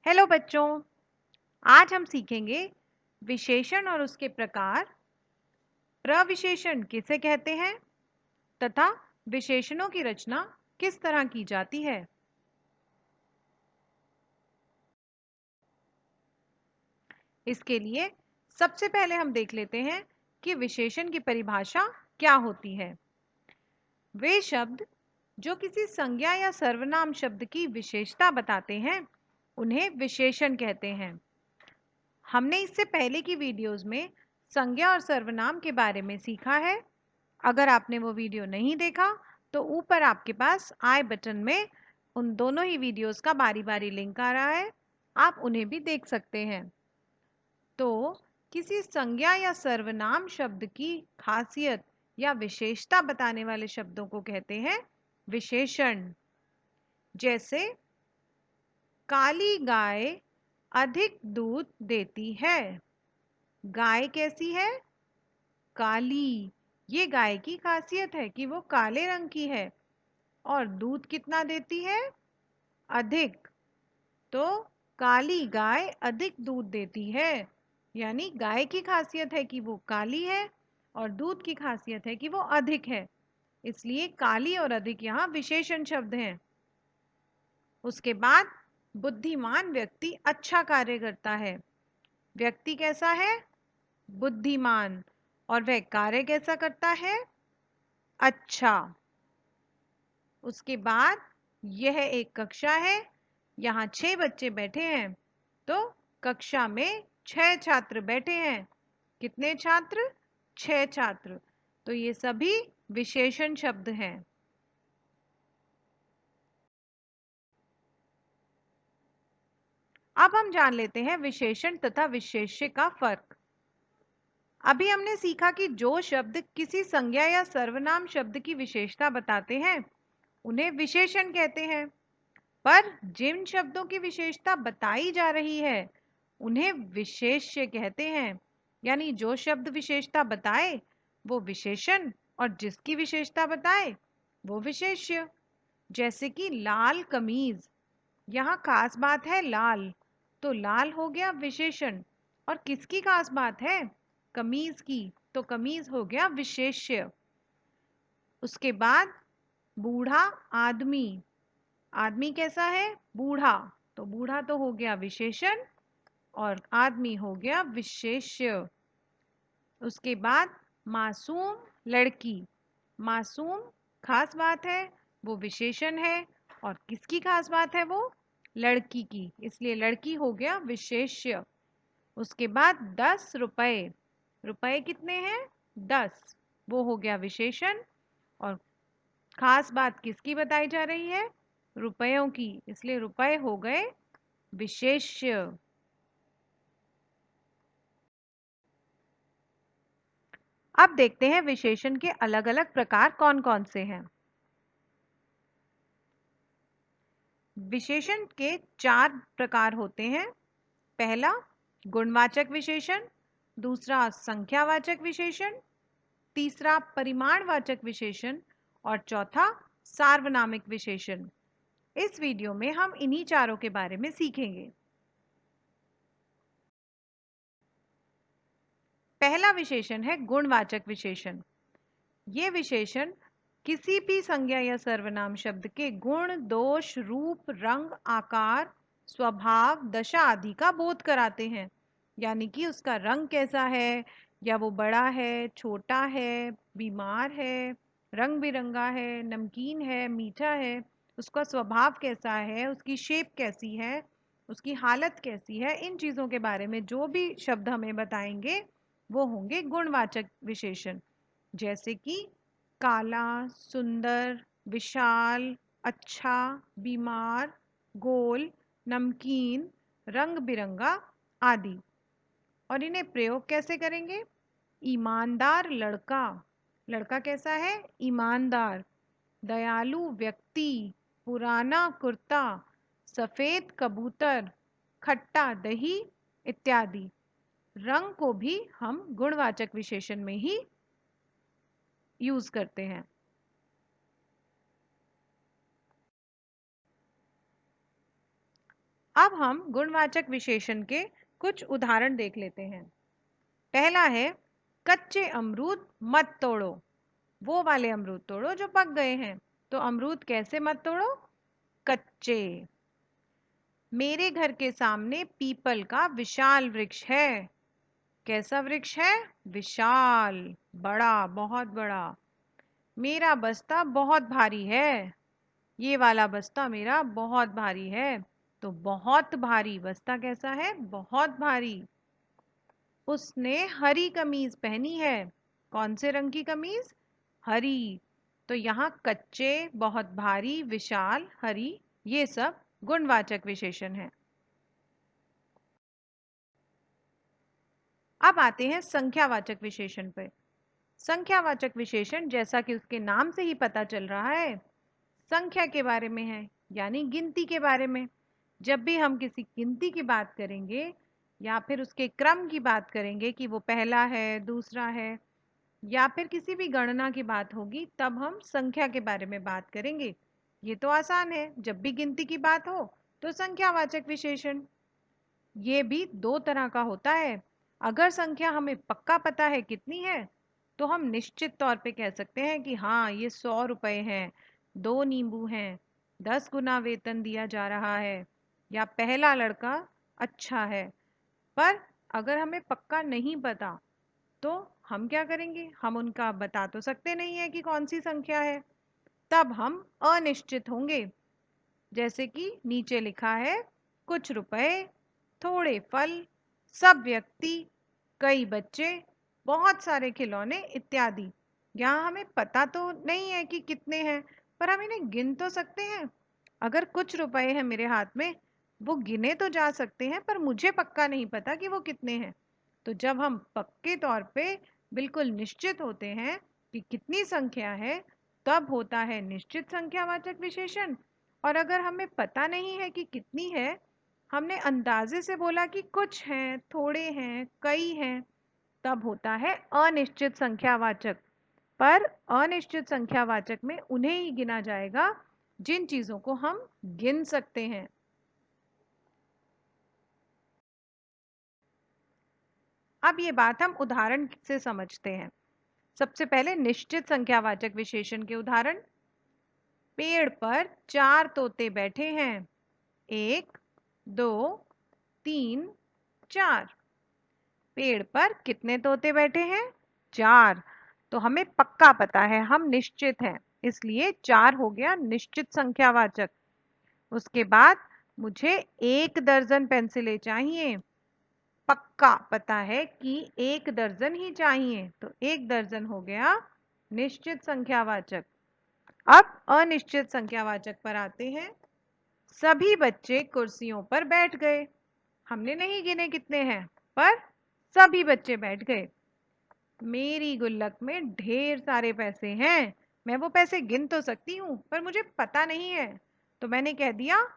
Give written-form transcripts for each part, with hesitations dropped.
Hello बच्चों, आज हम सीखेंगे विशेषण और उसके प्रकार, प्रविशेषण किसे कहते हैं तथा विशेषणों की रचना किस तरह की जाती है। इसके लिए सबसे पहले हम देख लेते हैं कि विशेषण की परिभाषा क्या होती है। वे शब्द जो किसी संज्ञा या सर्वनाम शब्द की विशेषता बताते हैं उन्हें विशेषण कहते हैं। हमने इससे पहले की वीडियोस में संज्ञा और सर्वनाम के बारे में सीखा है। अगर आपने वो वीडियो नहीं देखा तो ऊपर आपके पास आई बटन में उन दोनों ही वीडियोस का बारी बारी लिंक आ रहा है, आप उन्हें भी देख सकते हैं। तो किसी संज्ञा या सर्वनाम शब्द की खासियत या विशेषता बताने वाले शब्दों को कहते हैं विशेषण। जैसे काली गाय अधिक दूध देती है। गाय कैसी है? काली। ये गाय की खासियत है कि वो काले रंग की है। और दूध कितना देती है? अधिक। तो काली गाय अधिक दूध देती है, यानी गाय की खासियत है कि वो काली है और दूध की खासियत है कि वो अधिक है, इसलिए काली और अधिक यहाँ विशेषण शब्द हैं। उसके बाद बुद्धिमान व्यक्ति अच्छा कार्य करता है। व्यक्ति कैसा है? बुद्धिमान। और वह कार्य कैसा करता है? अच्छा। उसके बाद यह एक कक्षा है, यहाँ 6 बच्चे बैठे हैं, तो कक्षा में 6 छात्र बैठे हैं। कितने छात्र? 6 छात्र। तो ये सभी विशेषण शब्द हैं। अब हम जान लेते हैं विशेषण तथा विशेष्य का फर्क। अभी हमने सीखा कि जो शब्द किसी संज्ञा या सर्वनाम शब्द की विशेषता बताते हैं उन्हें विशेषण कहते हैं, पर जिन शब्दों की विशेषता बताई जा रही है उन्हें विशेष्य कहते हैं। यानी जो शब्द विशेषता बताए वो विशेषण और जिसकी विशेषता बताए वो विशेष्य। जैसे कि लाल कमीज, यहाँ खास बात है लाल, तो लाल हो गया विशेषण। और किसकी खास बात है? कमीज की, तो कमीज हो गया विशेष्य। उसके बाद बूढ़ा आदमी, आदमी कैसा है? बूढ़ा, तो बूढ़ा तो हो गया विशेषण और आदमी हो गया विशेष्य। उसके बाद मासूम लड़की, मासूम खास बात है वो विशेषण है और किसकी खास बात है? वो लड़की की, इसलिए लड़की हो गया विशेष्य। उसके बाद 10 रुपए, रुपए कितने हैं? 10, वो हो गया विशेषण और खास बात किसकी बताई जा रही है? रुपयों की, इसलिए रुपए हो गए विशेष्य। अब देखते हैं विशेषण के अलग अलग प्रकार कौन कौन से हैं। विशेषण के 4 प्रकार होते हैं। पहला गुणवाचक विशेषण, दूसरा संख्यावाचक विशेषण, तीसरा परिमाणवाचक विशेषण और चौथा सार्वनामिक विशेषण। इस वीडियो में हम इन्हीं चारों के बारे में सीखेंगे। पहला विशेषण है गुणवाचक विशेषण। ये विशेषण किसी भी संज्ञा या सर्वनाम शब्द के गुण, दोष, रूप, रंग, आकार, स्वभाव, दशा आदि का बोध कराते हैं। यानी कि उसका रंग कैसा है, या वो बड़ा है, छोटा है, बीमार है, रंग बिरंगा है, नमकीन है, मीठा है, उसका स्वभाव कैसा है, उसकी शेप कैसी है, उसकी हालत कैसी है, इन चीज़ों के बारे में जो भी शब्द हमें बताएंगे वो होंगे गुणवाचक विशेषण। जैसे कि काला, सुंदर, विशाल, अच्छा, बीमार, गोल, नमकीन, रंग बिरंगा आदि। और इन्हें प्रयोग कैसे करेंगे? ईमानदार लड़का, लड़का कैसा है? ईमानदार। दयालु व्यक्ति, पुराना कुर्ता, सफेद कबूतर, खट्टा दही इत्यादि। रंग को भी हम गुणवाचक विशेषण में ही यूज करते हैं। अब हम गुणवाचक विशेषण के कुछ उदाहरण देख लेते हैं। पहला है कच्चे अमरूद मत तोड़ो। वो वाले अमरूद तोड़ो जो पक गए हैं। तो अमरूद कैसे मत तोड़ो? कच्चे। मेरे घर के सामने पीपल का विशाल वृक्ष है। कैसा वृक्ष है? विशाल, बड़ा, बहुत बड़ा। मेरा बस्ता बहुत भारी है। ये वाला बस्ता मेरा बहुत भारी है। तो बहुत भारी बस्ता कैसा है? बहुत भारी। उसने हरी कमीज पहनी है। कौन से रंग की कमीज? हरी। तो यहाँ कच्चे, बहुत भारी, विशाल, हरी, ये सब गुणवाचक विशेषण हैं। अब आते हैं संख्यावाचक विशेषण पर। संख्यावाचक विशेषण जैसा कि उसके नाम से ही पता चल रहा है, संख्या के बारे में है, यानी गिनती के बारे में। जब भी हम किसी गिनती की बात करेंगे या फिर उसके क्रम की बात करेंगे कि वो पहला है, दूसरा है, या फिर किसी भी गणना की बात होगी, तब हम संख्या के बारे में बात करेंगे। ये तो आसान है, जब भी गिनती की बात हो तो संख्यावाचक विशेषण। ये भी दो तरह का होता है। अगर संख्या हमें पक्का पता है कितनी है, तो हम निश्चित तौर पे कह सकते हैं कि हाँ, ये 100 रुपए हैं, 2 नींबू हैं, 10 गुना वेतन दिया जा रहा है, या पहला लड़का अच्छा है। पर अगर हमें पक्का नहीं पता, तो हम क्या करेंगे? हम उनका बता तो सकते नहीं है कि कौन सी संख्या है। तब हम अनिश्चित होंगे। जैसे कि नीचे लिखा है, कुछ रुपए, थोड़े फल, सब व्यक्ति, कई बच्चे, बहुत सारे खिलौने इत्यादि। यहाँ हमें पता तो नहीं है कि कितने हैं, पर हम इन्हें गिन तो सकते हैं। अगर कुछ रुपए हैं मेरे हाथ में, वो गिने तो जा सकते हैं, पर मुझे पक्का नहीं पता कि वो कितने हैं। तो जब हम पक्के तौर पे बिल्कुल निश्चित होते हैं कि कितनी संख्या है, तब होता है निश्चित संख्यावाचक विशेषण। और अगर हमें पता नहीं है कि कितनी है, हमने अंदाजे से बोला कि कुछ हैं, थोड़े हैं, कई हैं, तब होता है अनिश्चित संख्यावाचक। पर अनिश्चित संख्यावाचक में उन्हें ही गिना जाएगा जिन चीजों को हम गिन सकते हैं। अब ये बात हम उदाहरण से समझते हैं। सबसे पहले निश्चित संख्यावाचक विशेषण के उदाहरण। पेड़ पर 4 तोते बैठे हैं। 1, 2, 3, 4। पेड़ पर कितने तोते बैठे हैं? 4। तो हमें पक्का पता है, हम निश्चित हैं, इसलिए 4 हो गया निश्चित संख्यावाचक। उसके बाद मुझे 1 दर्जन पेंसिलें चाहिए। पक्का पता है कि 1 दर्जन ही चाहिए, तो 1 दर्जन हो गया निश्चित संख्यावाचक। अब अनिश्चित संख्यावाचक पर आते हैं। सभी बच्चे कुर्सियों पर बैठ गए। हमने नहीं गिने कितने हैं, पर सभी बच्चे बैठ गए। मेरी गुल्लक में ढेर सारे पैसे हैं। मैं वो पैसे गिन तो सकती हूँ, पर मुझे पता नहीं है, तो मैंने कह दिया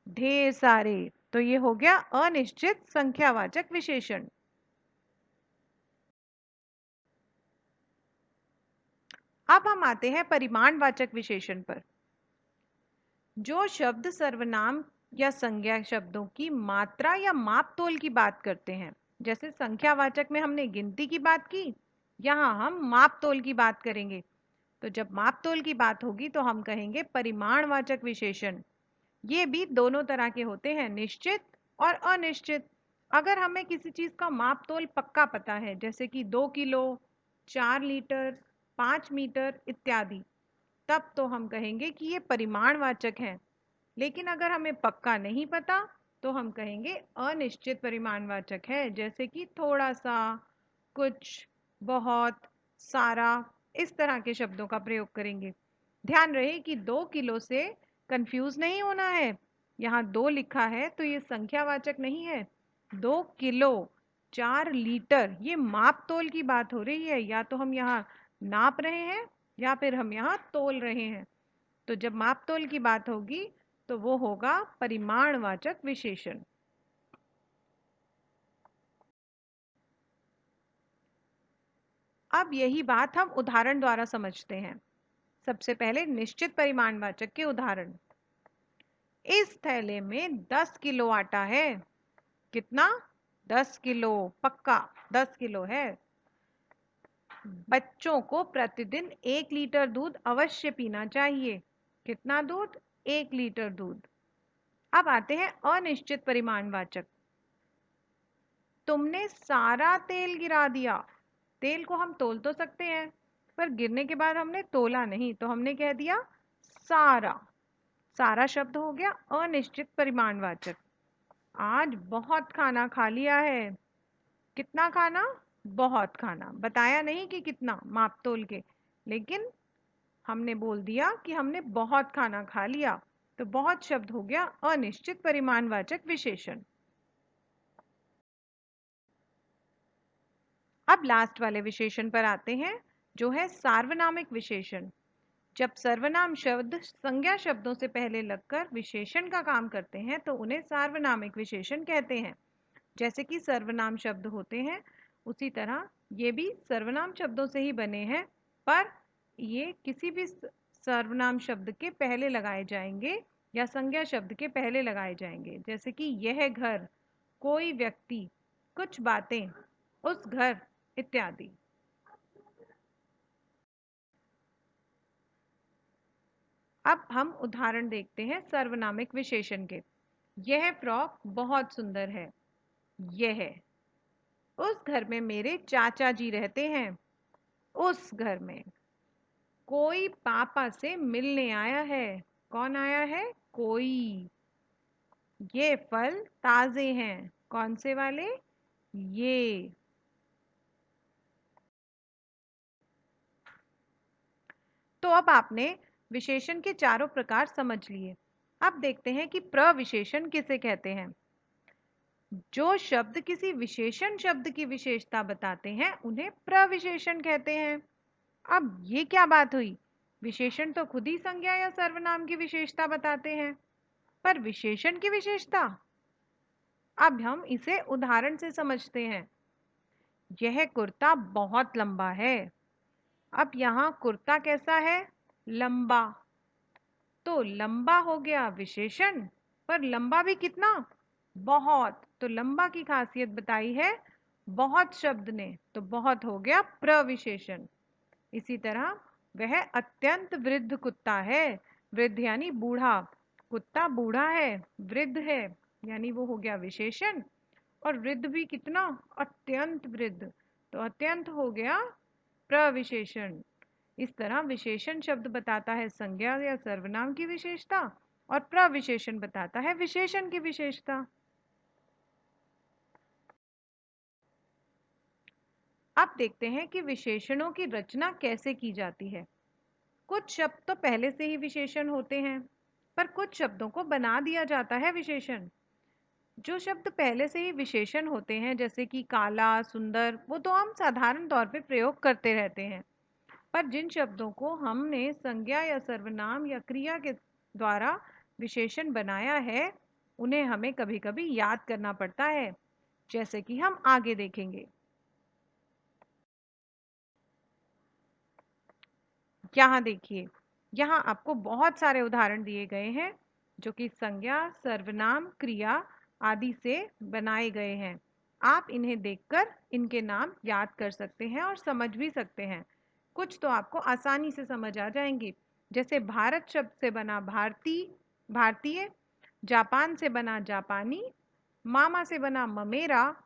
ढेर सारे। तो ये हो गया अनिश्चित संख्यावाचक विशेषण। अब हम आते हैं परिमाणवाचक विशेषण पर। जो शब्द सर्वनाम या संज्ञा शब्दों की मात्रा या माप तोल की बात करते हैं, जैसे संख्यावाचक में हमने गिनती की बात की, यहाँ हम माप तोल की बात करेंगे। तो जब माप तोल की बात होगी तो हम कहेंगे परिमाणवाचक विशेषण। ये भी दोनों तरह के होते हैं, निश्चित और अनिश्चित। अगर हमें किसी चीज का माप तोल पक्का पता है, जैसे कि 2 किलो, 4 लीटर, 5 मीटर इत्यादि, तब तो हम कहेंगे कि ये परिमाणवाचक हैं। लेकिन अगर हमें पक्का नहीं पता, तो हम कहेंगे अनिश्चित परिमाणवाचक है, जैसे कि थोड़ा सा, कुछ, बहुत, सारा, इस तरह के शब्दों का प्रयोग करेंगे। ध्यान रहे कि 2 किलो से कंफ्यूज नहीं होना है। यहाँ 2 लिखा है तो ये संख्यावाचक नहीं है। 2 किलो, 4 लीटर, ये माप तोल की बात हो रही है। या तो हम यहाँ नाप रहे हैं या फिर हम यहाँ तोल रहे हैं। तो जब माप तोल की बात होगी तो वो होगा परिमाणवाचक विशेषण। अब यही बात हम उदाहरण द्वारा समझते हैं। सबसे पहले निश्चित परिमाणवाचक के उदाहरण। इस थैले में 10 किलो आटा है। कितना? 10 किलो, पक्का 10 किलो है। बच्चों को प्रतिदिन 1 लीटर दूध अवश्य पीना चाहिए। कितना दूध? 1 लीटर दूध। अब आते हैं अनिश्चित परिमाणवाचक। तुमने सारा तेल गिरा दिया। तेल को हम तोल तो सकते हैं, पर गिरने के बाद हमने तोला नहीं, तो हमने कह दिया सारा। सारा शब्द हो गया अनिश्चित परिमाणवाचक। आज बहुत खाना खा लिया है। कितना खाना? बहुत खाना। बताया नहीं कि कितना माप तोल के, लेकिन हमने बोल दिया कि हमने बहुत खाना खा लिया, तो बहुत शब्द हो गया अनिश्चित परिमाणवाचक विशेषण। अब लास्ट वाले विशेषण पर आते हैं, जो है सार्वनामिक विशेषण। जब सर्वनाम शब्द संज्ञा शब्दों से पहले लगकर विशेषण का काम करते हैं तो उन्हें सार्वनामिक विशेषण कहते हैं। जैसे कि सर्वनाम शब्द होते हैं, उसी तरह ये भी सर्वनाम शब्दों से ही बने हैं, पर ये किसी भी सर्वनाम शब्द के पहले लगाए जाएंगे या संज्ञा शब्द के पहले लगाए जाएंगे। जैसे कि यह घर, कोई व्यक्ति, कुछ बातें, उस घर इत्यादि। अब हम उदाहरण देखते हैं सर्वनामिक विशेषण के। यह फ्रॉक बहुत सुंदर है। यह। उस घर में मेरे चाचा जी रहते हैं। उस घर में। कोई पापा से मिलने आया है। कौन आया है? कोई। ये फल ताजे हैं। कौन से वाले? ये। तो अब आपने विशेषण के चारों प्रकार समझ लिए। अब देखते हैं कि प्रविशेषण किसे कहते हैं। जो शब्द किसी विशेषण शब्द की विशेषता बताते हैं उन्हें प्रविशेषण कहते हैं। अब ये क्या बात हुई? विशेषण तो खुद ही संज्ञा या सर्वनाम की विशेषता बताते हैं, पर विशेषण की विशेषता? अब हम इसे उदाहरण से समझते हैं। यह कुर्ता बहुत लंबा है। अब यहाँ कुर्ता कैसा है? लंबा। तो लंबा हो गया विशेषण, पर लंबा भी कितना? बहुत। तो लंबा की खासियत बताई है बहुत शब्द ने, तो बहुत हो गया प्रविशेषण। इसी तरह वह अत्यंत वृद्ध कुत्ता है। वृद्ध यानी बूढ़ा। कुत्ता बूढ़ा है, वृद्ध है, यानी वो हो गया विशेषण। और वृद्ध भी कितना? अत्यंत वृद्ध। तो अत्यंत हो गया प्रविशेषण। इस तरह विशेषण शब्द बताता है संज्ञा या सर्वनाम की विशेषता, और प्रविशेषण बताता है विशेषण की विशेषता। अब देखते हैं कि विशेषणों की रचना कैसे की जाती है। कुछ शब्द तो पहले से ही विशेषण होते हैं, पर कुछ शब्दों को बना दिया जाता है विशेषण। जो शब्द पहले से ही विशेषण होते हैं, जैसे कि काला, सुंदर, वो तो हम साधारण तौर पे प्रयोग करते रहते हैं। पर जिन शब्दों को हमने संज्ञा या सर्वनाम या क्रिया के द्वारा विशेषण बनाया है, उन्हें हमें कभी-कभी याद करना पड़ता है, जैसे कि हम आगे देखेंगे। यहाँ देखिए, यहाँ आपको बहुत सारे उदाहरण दिए गए हैं जो कि संज्ञा, सर्वनाम, क्रिया आदि से बनाए गए हैं। आप इन्हें देखकर इनके नाम याद कर सकते हैं और समझ भी सकते हैं। कुछ तो आपको आसानी से समझ आ जाएंगे, जैसे भारत शब्द से बना भारती, भारतीय। जापान से बना जापानी। मामा से बना ममेरा।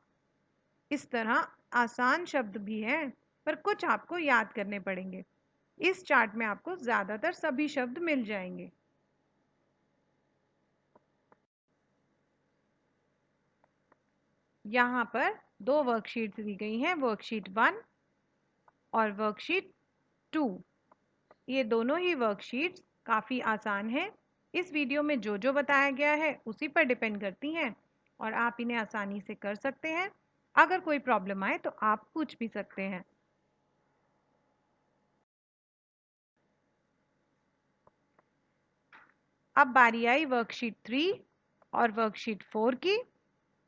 इस तरह आसान शब्द भी हैं, पर कुछ आपको याद करने पड़ेंगे। इस चार्ट में आपको ज्यादातर सभी शब्द मिल जाएंगे। यहाँ पर दो वर्कशीट्स दी गई हैं, वर्कशीट 1 और वर्कशीट 2। ये दोनों ही वर्कशीट्स काफ़ी आसान हैं। इस वीडियो में जो जो बताया गया है उसी पर डिपेंड करती हैं, और आप इन्हें आसानी से कर सकते हैं। अगर कोई प्रॉब्लम आए तो आप पूछ भी सकते हैं। अब बारी आई वर्कशीट 3 और वर्कशीट 4 की।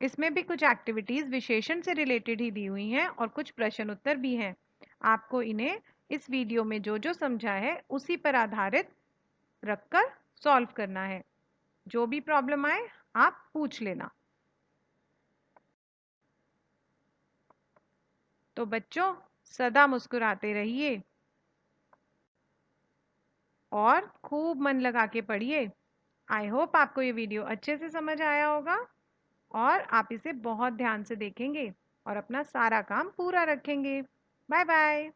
इसमें भी कुछ एक्टिविटीज़ विशेषण से रिलेटेड ही दी हुई हैं और कुछ प्रश्न उत्तर भी हैं। आपको इन्हें इस वीडियो में जो जो समझा है उसी पर आधारित रखकर सॉल्व करना है। जो भी प्रॉब्लम आए आप पूछ लेना। तो बच्चों, सदा मुस्कुराते रहिए और खूब मन लगा के पढ़िए। आई होप आपको ये वीडियो अच्छे से समझ आया होगा और आप इसे बहुत ध्यान से देखेंगे और अपना सारा काम पूरा रखेंगे। Bye bye.